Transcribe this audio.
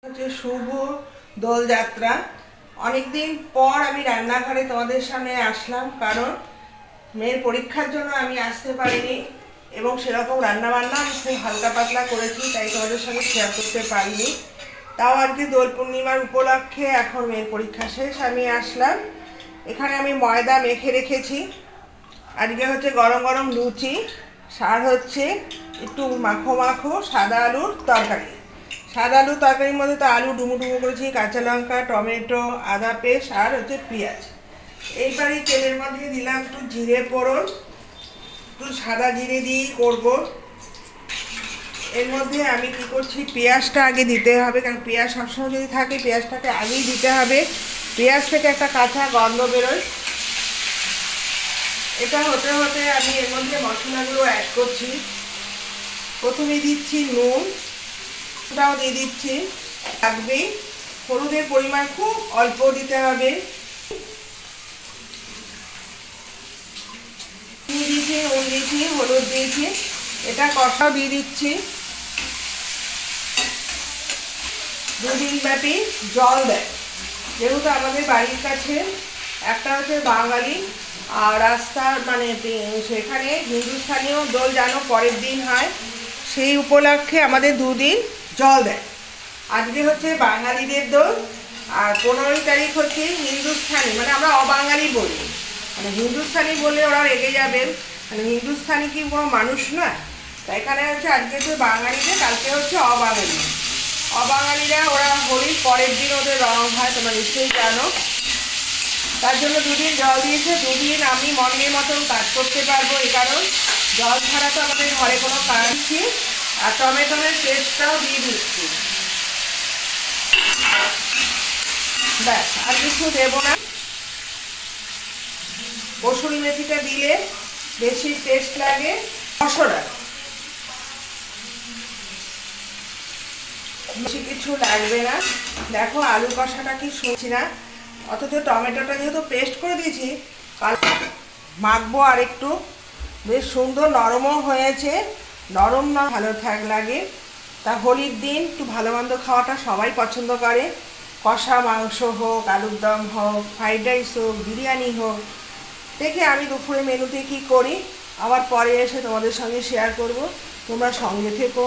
হচ্ছে শুভ দোলযাত্রা। অনেকদিন পর আমি রান্নাঘরে তোমাদের সামনে আসলাম, কারণ মেয়ের পরীক্ষার জন্য আমি আসতে পারিনি এবং সেরকম রান্নাবান্না আমি খুব হালকা পাতলা করেছি, তাই তোমাদের সঙ্গে শেয়ার করতে পারিনি। তাও আজকে দোল পূর্ণিমার উপলক্ষে, এখন মেয়ের পরীক্ষা শেষ, আমি আসলাম। এখানে আমি ময়দা মেখে রেখেছি। আজকে হচ্ছে গরম গরম লুচি, সার হচ্ছে একটু মাখো মাখো সাদা আলুর তরকারি। সাদা আলুর তরকারির মধ্যে তো আলু ডুমো ডুমো করেছি, কাঁচা লঙ্কা, টমেটো, আদা পেস্ট আর হচ্ছে পেঁয়াজ। এইবারই তেলের মধ্যে দিলাম একটু জিরে ফোড়ন, একটু সাদা জিরে দিয়েই করবো। এর মধ্যে আমি কি করছি, পেঁয়াজটা আগে দিতে হবে, কারণ পেঁয়াজ সবসময় যদি থাকে পেঁয়াজটাকে আগেই দিতে হবে। পেঁয়াজ থেকে একটা কাঁচা গন্ধ বেরোয়। এটা হতে হতে আমি এর মধ্যে মশলাগুলো অ্যাড করছি। প্রথমে দিচ্ছি নুন, ওটাও দিয়ে দিচ্ছি, লাগবে। হলুদের পরিমাণ খুব অল্প দিতে হবে। দিয়েছি, নুন দিয়েছি, হলুদ দিয়েছি, এটা কষাও দিয়ে দিচ্ছি। দুদিন ব্যাপী জল দেয়, যেহেতু আমাদের বাড়ির কাছে একটা হচ্ছে বাঙালি আর রাস্তা, মানে সেখানে হিন্দুস্থানীয় দোল জানো পরের দিন হয়, সেই উপলক্ষে আমাদের দুদিন জল দেয়। আজকে হচ্ছে বাঙালিদের দোল, আর 15 তারিখ হচ্ছে হিন্দুস্থানি, মানে আমরা অবাঙালি বলি, মানে হিন্দুস্থানি বললে ওরা রেগে যাবেন, মানে হিন্দুস্থানি কি কোনো মানুষ নয়। তাই এখানে হচ্ছে আজকে হচ্ছে বাঙালিদের, কালকে হচ্ছে অবাঙালি। অবাঙালিরা ওরা হোলির পরের দিন ওদের রং হয়, তোমরা নিশ্চয়ই জানো। তার জন্য দুদিন জল দিয়েছে। দুদিন আমি মনের মতন কাজ করতে পারবো, এই কারণ জল ছাড়া তো আমাদের ঘরে কোনো কাজ নেই। আর টমেটোর পেস্টটাও দিয়ে দিচ্ছি, ব্যাস, আর কিছু দেবো না। কসুরি মেথিটা দিলে বেশি টেস্ট লাগে। মশলা বেশি কিছু লাগবে না। দেখো আলু কষাটা কি শুনছি না, অথচ টমেটোটা যেহেতু পেস্ট করে দিয়েছি, মাখবো আর একটু। বেশ সুন্দর নরমও হয়েছে, নরম না ভালো লাগে। তা হোলির দিন একটু ভালো মন্দ খাওয়াটা সবাই পছন্দ করে, কষা মাংস হোক, আলুর দম হোক, ফ্রাইড রাইস হোক, বিরিয়ানি হোক। দেখে আমি দুপুরে মেনুতে কি করি আবার পরে এসে তোমাদের সঙ্গে শেয়ার করব। তোমরা সঙ্গে থেকো।